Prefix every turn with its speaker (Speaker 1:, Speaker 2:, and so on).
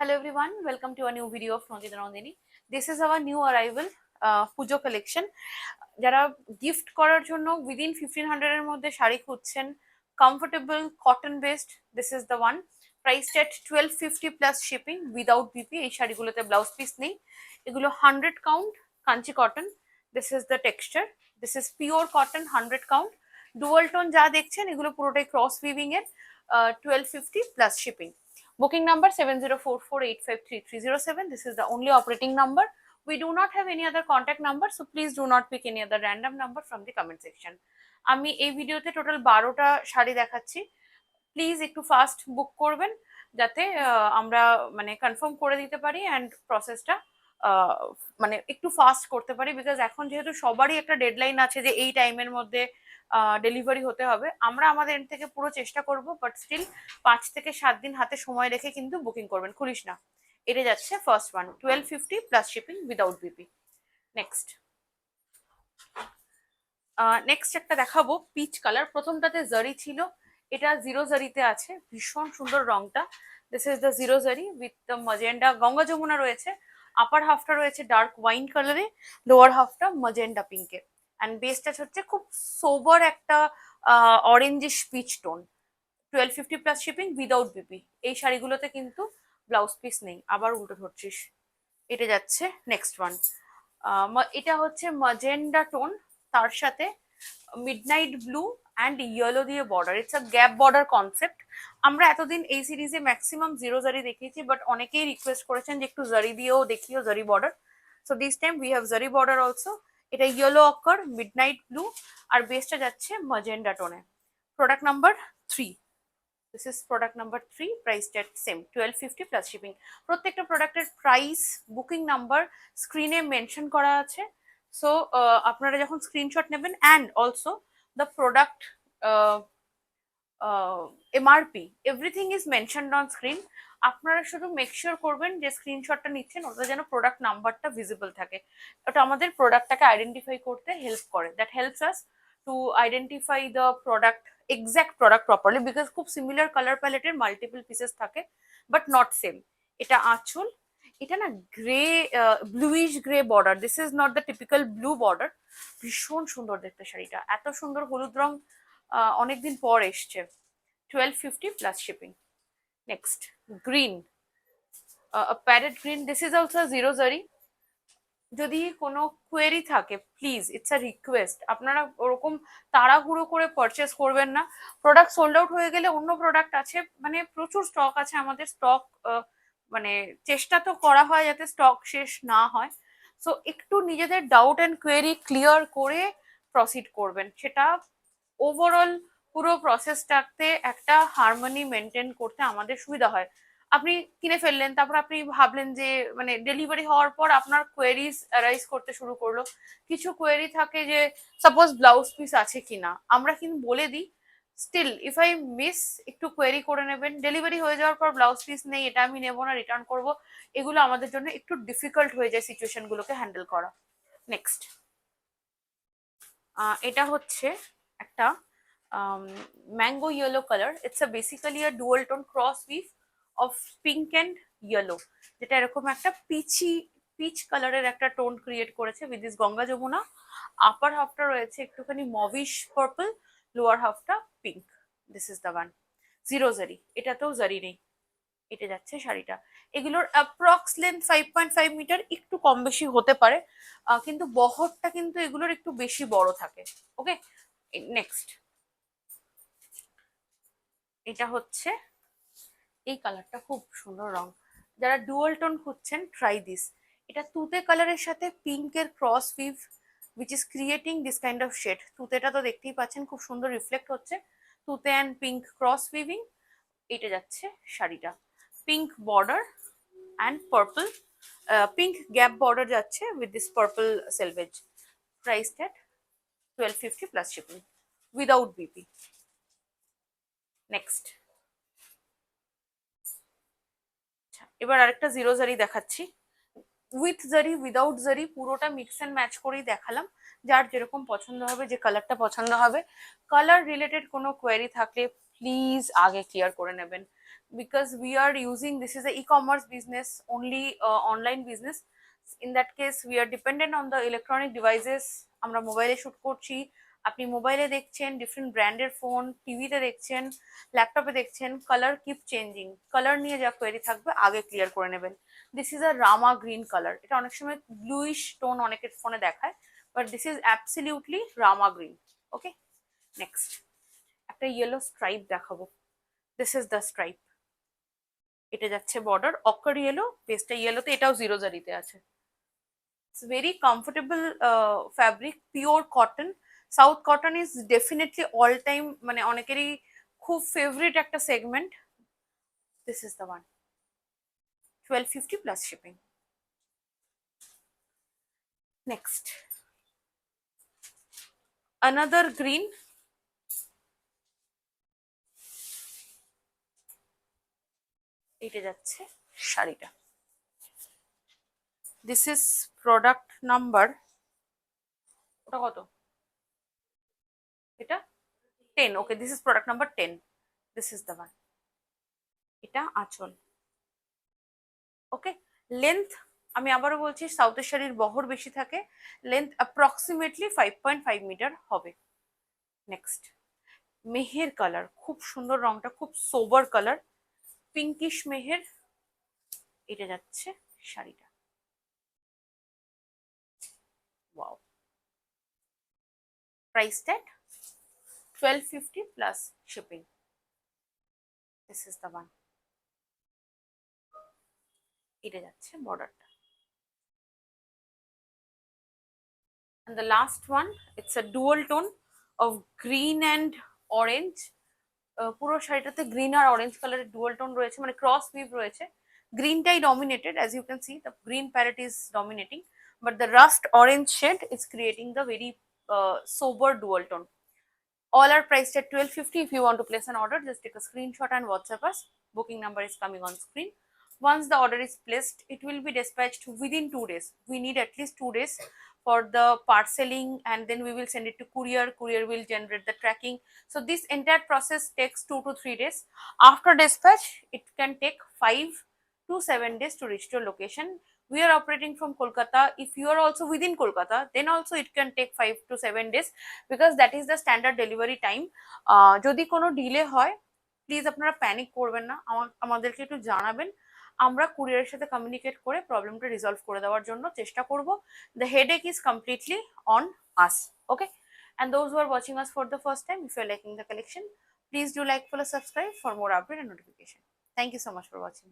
Speaker 1: Hello everyone, welcome to a new video of Nojita Nandini. This is our new arrival Puja collection. যারা gift করার জন্য within 1500 এর মধ্যে শাড়ি খুঁজছেন, comfortable cotton based, this is the one. Priced at 1250 plus shipping without BP. এই শাড়িগুলোতে blouse piece নেই। এগুলো 100 count Kanchi cotton. This is the texture. This is pure cotton 100 count. Dual tone যা দেখছেন এগুলো পুরোটাই ক্রস উইভিং এর। 1250 plus shipping. Booking number 7044853307. This is the only operating number. We do not have any other contact number, so please do not pick any other random number from the comment section. আমি এই ভিডিওতে total 12টা sari দেখাচ্ছি। Please একটু fast বুক করবেন যাতে আমরা মানে confirm করে দিতে পারি অ্যান্ড প্রসেসটা মানে একটু ফাস্ট করতে পারি, বিকজ এখন যেহেতু সবারই একটা ডেডলাইন আছে যে এই টাইমের মধ্যে ডেলিভারি হতে হবে। আমরা আমাদের এন্ড থেকে পুরো চেষ্টা করব, বাট স্টিল 5 থেকে 7 দিন হাতে সময় রেখে কিন্তু বুকিং করবেন, খুলিস না। এটা যাচ্ছে first one 1250 plus shipping without BP. Next next একটা দেখাবো পিচ কালার। প্রথমটাতে জারি ছিল, এটা জিরো জারিতে আছে। ভীষণ সুন্দর রংটা। This is the zero zari with the magenta. Ganga Yamuna রয়েছে। আপার হাফটা রয়েছে ডার্ক ওয়াইন কালারে, লোয়ার হাফটা মজেন্ডা পিঙ্কে, অ্যান্ড বেসটা হচ্ছে খুব সোবার একটা orangish peach tone. 1250 plus shipping without BP. এই শাড়িগুলোতে কিন্তু ব্লাউজ পিস নেই। আবার উল্টো ধরছিস। এটা যাচ্ছে নেক্সট ওয়ান। এটা হচ্ছে মজেন্ডা টোন, তার সাথে মিডনাইট ব্লু অ্যান্ড ইয়েলো দিয়ে border. It's a gap border concept. আমরা এতদিন এই সিরিজে ম্যাক্সিমাম জিরো জারি দেখিয়েছি, বাট অনেকেই রিকোয়েস্ট করেছেন যে একটু জারি দিয়েও দেখিও, zari border. So this time we have zari border also. এটা ইয়েলো অক্কর, মিডনাইট ব্লু, আর বেসটা যাচ্ছে মজেন্ডা টোনে। Product number 3। This is product number 3, priced at same 1250 plus shipping. প্রত্যেকটা প্রোডাক্টের প্রাইস, বুকিং নাম্বার স্ক্রিনে মেনশন করা আছে। সো আপনারা যখন স্ক্রিনশট নেবেন, and also the product MRP everything is mentioned on screen. আপনারা শুধু মেকশিওর করবেন যে স্ক্রিনশটটা নিচ্ছেন ওটা যেন প্রোডাক্ট নাম্বারটা ভিজিবল থাকে। ওটা আমাদের প্রোডাক্টটাকে আইডেন্টিফাই করতে হেল্প করে। That helps us to identify the product, exact product properly, because খুব সিমিলার কালার প্যালেটের মাল্টিপল পিসেস থাকে বাট নট সেম। এটা আঁচল। এটা না grey, bluish grey border. This is not the typical blue border. ভীষণ সুন্দর দেখতে শাড়িটা। এত সুন্দর হলুদ রং অনেকদিন পর এসছে। 1250 plus shipping. Next, green, a parrot green. This is also zero zari. যদি কোনো কোয়েরি থাকে প্লিজ, ইটস আ রিকোয়েস্ট, আপনারা ওরকম তাড়াহুড়ো করে পারচেস করবেন না। প্রোডাক্ট সোল্ড আউট হয়ে গেলে অন্য প্রোডাক্ট আছে, মানে প্রচুর স্টক আছে আমাদের। স্টক মানে চেষ্টা তো করা হয় যাতে স্টক শেষ না হয়। সো একটু নিজেদের ডাউট অ্যান্ড কোয়েরি ক্লিয়ার করে প্রসিড করবেন, সেটা ওভারঅল পুরো প্রসেসটাতে একটা হারমোনি মেনটেন করতে আমাদের সুবিধা হয়। আপনি কিনে ফেললেন, তারপর আপনি ভাবলেন যে মানে ডেলিভারি হওয়ার পর আপনার কোয়েরিজ অ্যারাইজ করতে শুরু করলো। কিছু কোয়েরি থাকে যে সাপোজ ব্লাউজ পিস আছে কিনা, আমরা কিন্তু বলে দিই, স্টিল ইফ আই মিস একটু কোয়েরি করে নেবেন। ডেলিভারি হয়ে যাওয়ার পর ব্লাউজ পিস নেই, এটা আমি নেবো না, রিটার্ন করব, এগুলো আমাদের জন্য একটু ডিফিকাল্ট হয়ে যায় সিচুয়েশন গুলোকে হ্যান্ডেল করা। নেক্সট, এটা হচ্ছে একটা mango yellow colour. It's a basically a dual tone cross weave of pink and yellow, যেটা এরকম একটা পিচ কালারের একটা টোন ক্রিয়েট করেছে with this Ganga Jamuna. Upper হাফটা রয়েছে একটুখানি মভিশ পার্পল, লোয়ার হাফটা pink. This is the one. Zero zari, এটাতেও জারি নেই। এটা যাচ্ছে শাড়িটা। এগুলোর অ্যাপ্রক্স লেন্থ 5.5 মিটার, একটু কম বেশি হতে পারে, কিন্তু বহরটা কিন্তু এগুলোর একটু বেশি বড় থাকে। ওকে, নেক্সট, এটা হচ্ছে এই কালারটা, খুব সুন্দর রং। যারা ডুয়াল টোন খুঁজছেন, ট্রাই দিস। এটা তুতে কালারের সাথে পিঙ্কের cross weave which is creating this kind of shade. তুতেটা তো দেখতেই পাচ্ছেন খুব সুন্দর রিফ্লেক্ট হচ্ছে, তুতে অ্যান্ড পিঙ্ক ক্রস উইভিং। এটা যাচ্ছে শাড়িটা। Pink border and purple, pink gap border যাচ্ছে with this purple selvedge. Priced at 1250 plus shipping without BP. Next, এবার আরেকটা জিরো জারি দেখাচ্ছি। উইথ জারি উইদাউট জারি পুরোটা মিক্স অ্যান্ড ম্যাচ করেই দেখালাম। যার যেরকম পছন্দ হবে, যে কালারটা পছন্দ হবে, কালার রিলেটেড কোনো কোয়েরি থাকলে প্লিজ আগে ক্লিয়ার করে নেবেন। because we are using, this is a e-commerce business, only online business. In that case we are dependent on the electronic devices. আমরা মোবাইলে শুট করছি, আপনি মোবাইলে দেখছেন, ডিফারেন্ট ব্র্যান্ডের ফোন, টিভিতে দেখছেন, ল্যাপটপে দেখছেন, কালার কিপ চেঞ্জিং, কালার নিয়ে যা কোয়েরি থাকবে আগে ক্লিয়ার করে নেবেন। This is a Rama green colour, এটা অনেক সময় ব্লুইশ টোন অনেকের ফোনে দেখায়, but this is absolutely Rama green. Okay, next একটা ইয়েলো স্ট্রাইপ দেখাবো। দিস ইজ দ্য স্ট্রাইপ, এটা যাচ্ছে বর্ডার অকার ইয়েলো, পেস্টা ইয়েলোতে, এটাও জিরো জারিতে আছে। It's very comfortable fabric, pure cotton. South cotton is definitely all time মানে অনেকেরই খুব ফেভারিট একটা segment. This is the one, 1250 plus shipping. Next, another green, এটা যাচ্ছে শাড়িটা। This is product number, ওটা কত, এটা 10, okay, this is product number 10. This is the one, এটা আঁচল। ওকে, লেন্থ আমি আবারও বলছি, সাউথের শাড়ির বহর বেশি থাকে, লেন্থ অ্যাপ্রক্সিমেটলি 5.5 মিটার হবে। নেক্সট, মেহের কালার, খুব সুন্দর রংটা, খুব সোবার কালার, পিঙ্কিশ মেহের, এটা যাচ্ছে শাড়িটা। Wow, price tag 1250 plus shipping. This is the one, এটা যাচ্ছে বর্ডারটা। And the last one, it's a dual tone of green and orange. পুরো শাড়িটাতে গ্রিন আর অরেঞ্জ কালারের ডুয়াল টোন রয়েছে, মানে ক্রস উইভ রয়েছে। গ্রিনটাই dominated, as you can see the green parrot is dominating, but the rust orange shade is creating the very sober dual tone. All are priced at 1250. If you want to place an order, just take a screenshot and WhatsApp us. Booking number is coming on screen. Once the order is placed, it will be dispatched within 2 days. We need at least 2 days for the parceling, and then we will send it to courier. Courier will generate the tracking. So this entire process takes 2 to 3 days. After dispatch, it can take 5 to 7 days to reach your location. We are operating from Kolkata. If you are also within Kolkata, then also it can take 5 to 7 days, because that is the standard delivery time. যদি কোনো delay হয়, please আপনারা panic করবেন না, আমাদেরকে একটু জানাবেন, আমরা কুরিয়ারের সাথে কমিউনিকেট করে প্রবলেমটা রিজলভ করে দেওয়ার জন্য চেষ্টা করব। The headache is completely on us. Okay, and those who are watching us for the first time, if you're liking the collection, please do like, follow, subscribe for more update and notification. Thank you so much for watching.